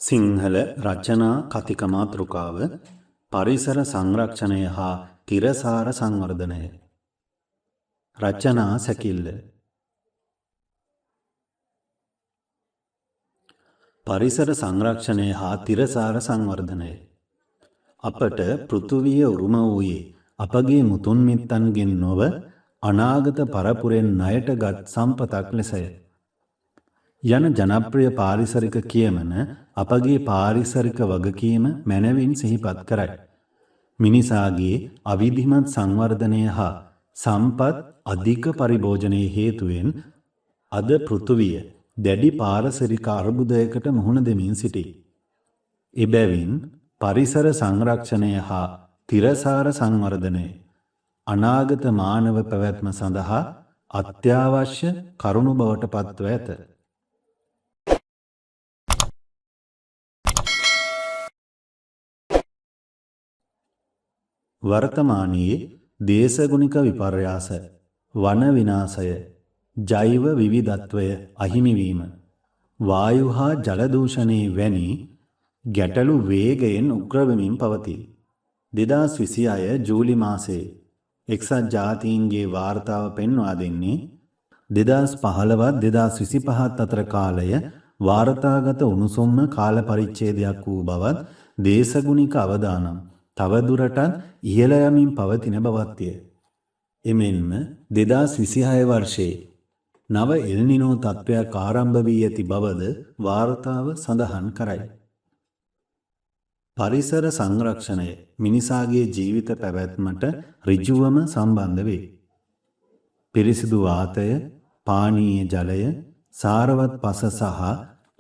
සිංහල රචනා කතික මාතෘකාව පරිසර සංරක්ෂණය හා තිරසාර සංවර්ධනය. රචනා සැකිල්ල. පරිසර සංරක්ෂණය හා තිරසාර සංවර්ධනය. අපට පෘථුවිය උරුම වූයේ අපගේ මුතුන් මිත්තන්ගෙන් නොව අනාගත පරපුරෙන් ණයට ගත් සම්පතක් ලෙසය. යන ජනප්‍රිය පාරිසරික කියමන අපගේ පාරිසරික වගකීම මැනවින් සිහිපත් කරයි. මිනිසාගේ අවිධිමත් සංවර්ධනය හා සම්පත් අධික පරිභෝජනයේ හේතුවෙන් අද පෘථුවිය දැඩි පාරිසරික අර්බුදයකට මුහුණ දෙමින් සිටී. එබැවින් පරිසර සංරක්ෂණය හා තිරසාර සංවර්ධනය අනාගත මානව පැවැත්ම සඳහා අත්‍යවශ්‍ය කරුණු බවට පත්ව ඇත. වර්තමානයේ දේශගුණික විපර්යාස, වන විනාශය, ජෛව විවිධත්වය අහිමිවීම, වායු හා ජල දූෂණයේ වැනි ගැටලු වේගයෙන් උග්‍රවෙමින් පවතී. 2026 ජූලි මාසයේ එක්සත් ජාතීන්ගේ වාර්තාව පෙන්වා දෙන්නේ 2015-2025 අතර කාලය වාර්තාගත උණුසුම්ම කාල පරිච්ඡේදයක් වූ බවත් දේශගුණික අවදානම් තවදුරටත් ඉහළ යමින් පවතින බවත්ය. එමෙන්ම 2026 වර්ෂයේ නව එල්නිනෝ තත්ත්වයක් ආරම්භ වී ඇති බවද වාර්තාව සඳහන් කරයි. පරිසර සංරක්ෂණය මිනිසාගේ ජීවිත පැවැත්මට ඍජුවම සම්බන්ධ වේ. පිරිසිදු වාතය, පානීය ජලය, සාරවත් පස සහ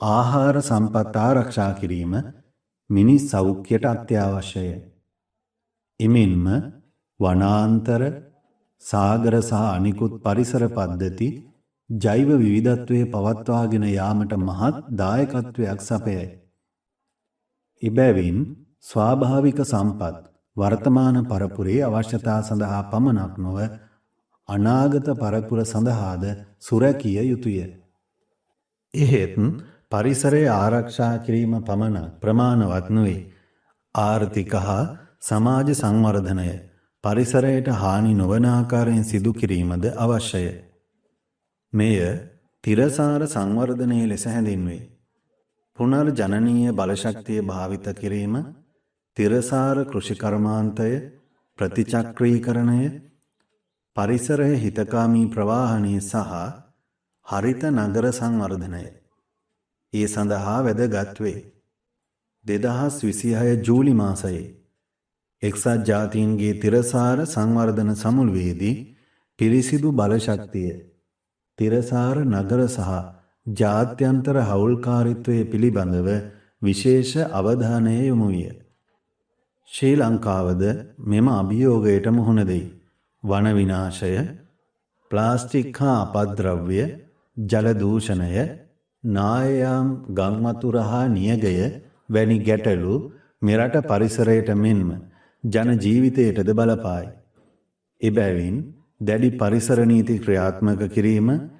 ආහාර සම්පත් ආරක්ෂා කිරීම මිනිස් සෞඛ්‍යයට අත්‍යවශ්‍යය. එමෙන්ම වනාන්තර, සාගර සහ අනිකුත් පරිසර පද්ධති ජෛව විවිධත්වයේ පවත්වාගෙන යාමට මහත් දායකත්වයක් සපයයි. එබැවින් ස්වාභාවික සම්පත් වර්තමාන පරපුරේ අවශ්‍යතා සඳහා පමණක් නොව අනාගත පරපුර සඳහාද සුරැකිය යුතුය. එහෙත් පරිසරය ආරක්ෂා කිරීම පමණක් ප්‍රමාණවත් නොවේ. ආර්ථික හා සමාජ සංවර්ධනය පරිසරයට හානි නොවන ආකාරයෙන් සිදු කිරීමද අවශ්‍යය. මෙය තිරසාර සංවර්ධනය ලෙස හැඳින්වේ. පුනර්ජනනීය බලශක්තිය භාවිත කිරීම, තිරසාර කෘෂිකර්මාන්තය, ප්‍රතිචක්‍රීකරණය, පරිසරය හිතකාමී ප්‍රවාහනය සහ හරිත නගර සංවර්ධනය ඒ සඳහා වැදගත් වේ. 2026 ජූලි මාසයේ එක්සත් ජාතීන්ගේ තිරසාර සංවර්ධන සමුළුවේදී පිරිසිදු බලශක්තිය, තිරසාර නගර සහ ජාත්‍යන්තර හවුල්කාරීත්වය පිළිබඳව විශේෂ අවධානය යොමු විය. ශ්‍රී ලංකාවද මෙම අභියෝගයට මුහුණ දෙයි. වන විනාශය, ප්ලාස්ටික් හා අපද්‍රව්‍ය, ජල දූෂණය, නායයාම් ගංවතුර හා නියගය වැනි ගැටලු මෙරට පරිසරයට මෙන්ම ජන ජීවිතයටද බලපායි. එබැවින් දැඩි පරිසර නීති ක්‍රියාත්මක කිරීම,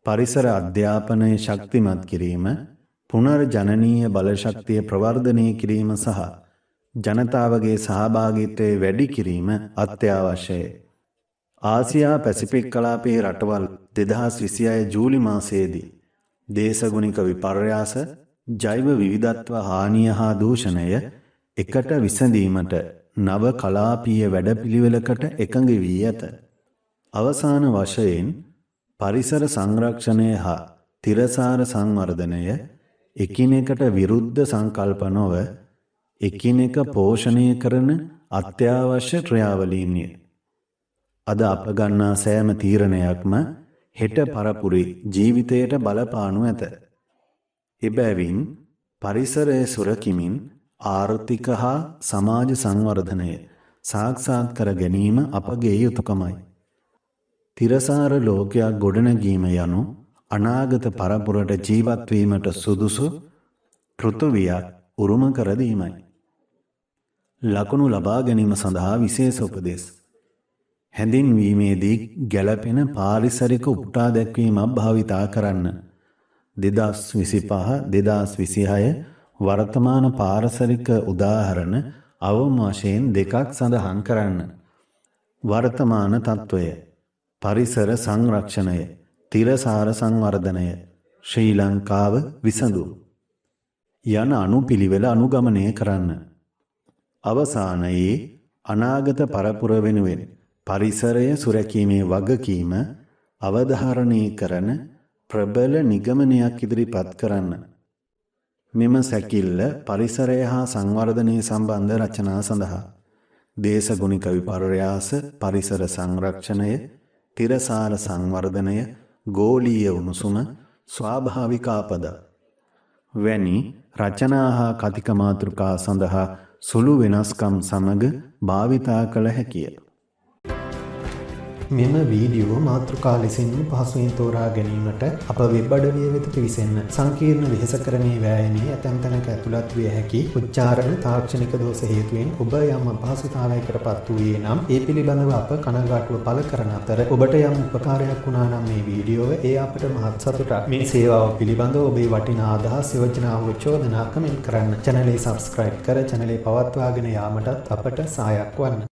පරිසර අධ්‍යාපනය ශක්තිමත් කිරීම, පුනර්ජනනීය බලශක්තිය ප්‍රවර්ධනය කිරීම සහ ජනතාවගේ සහභාගීත්වය වැඩි කිරීම අත්‍යවශ්‍යයි. ආසියා පැසිෆික් කලාපයේ රටවල් 2026 ජූලි මාසයේදී දේශගුණික විපර්යාස, ජෛව විවිධත්ව හානිය හා දූෂණය එකට විසඳීමට නව කලාපීය වැඩපිළිවෙලකට එකඟ වී ඇත. අවසාන වශයෙන් පරිසර සංරක්ෂණය හා තිරසාර සංවර්ධනය එකිනෙකට විරුද්ධ සංකල්ප නොව එකිනෙක පෝෂණය කරන අත්‍යවශ්‍ය ක්‍රියාවලීන්ය. අද අප ගන්නා සෑම තීරණයක්ම හෙට පරපුරේ ජීවිතයට බලපානු ඇත. එබැවින් පරිසරය සුරකිමින් ආර්ථික හා සමාජ සංවර්ධනය සාක්ෂාත් කර ගැනීම අපගේ යුතුකමයි. තිරසාර ලෝකයක් ගොඩනැගීම යනු අනාගත පරපුරට ජීවත් වීමට සුදුසු පෘථුවියක් උරුම කර දීමයි. ලකුණු ලබා ගැනීම සඳහා විශේෂ උපදෙස්. හැඳින්වීමේදී ගැළපෙන පාරිසරික උපුටා දැක්වීමක් භාවිතා කරන්න. 2025-2026 වර්තමාන පාරිසරික උදාහරණ අවම වශයෙන් දෙකක් සඳහන් කරන්න. වර්තමාන තත්ත්වය, පරිසර සංරක්ෂණය, තිරසාර සංවර්ධනය, ශ්‍රී ලංකාව විසඳුම් යන අනුපිළිවෙල අනුගමනය කරන්න. අවසානයේ අනාගත පරපුර වෙනුවෙන් පරිසරය සුරැකීමේ වගකීම අවධාරණය කරන ප්‍රබල නිගමනයක් ඉදිරිපත් කරන්න. මෙම සැකිල්ල පරිසරය හා සංවර්ධනය සම්බන්ධ රචනා සඳහා දේශගුණික විපර්යාස, පරිසර සංරක්ෂණය, තිරසාර සංවර්ධනය, ගෝලීය උණුසුම, ස්වාභාවික ආපදා වැනි රචනා හා කතික මාතෘකා සඳහා සුළු වෙනස්කම් සමග භාවිතා කළ හැකිය. මෙම වීඩියෝ මාතෘකා ලෙසින්ම පහසුවෙන් තෝරා ගැනීමට අප වෙබ් අඩවිය වෙත පිවිසෙන්න. සංකීර්ණ වෙහෙසකරණයේ වෑයමේ ඇතැම් තැනක ඇතුළත් විය හැකි උච්චාරණ තාක්ෂණික දෝෂ හේතුවෙන් ඔබ යම් අපහසුතාවයකට පත් වූයේ නම් ඒ පිළිබඳව අප කනගාටුව පළ කරන අතර ඔබට යම් උපකාරයක් වුණා නම් මේ වීඩියෝව ඒ අපට මහත් සතුටක්. මේ සේවාව පිළිබඳව ඔබේ වටිනා අදහස්, යෝජනා හෝ චෝදනා කමෙන්ට් කරන්න. channel එක subscribe කර channel එක පවත්වාගෙන යාමටත් අපට සහායක් වන්න.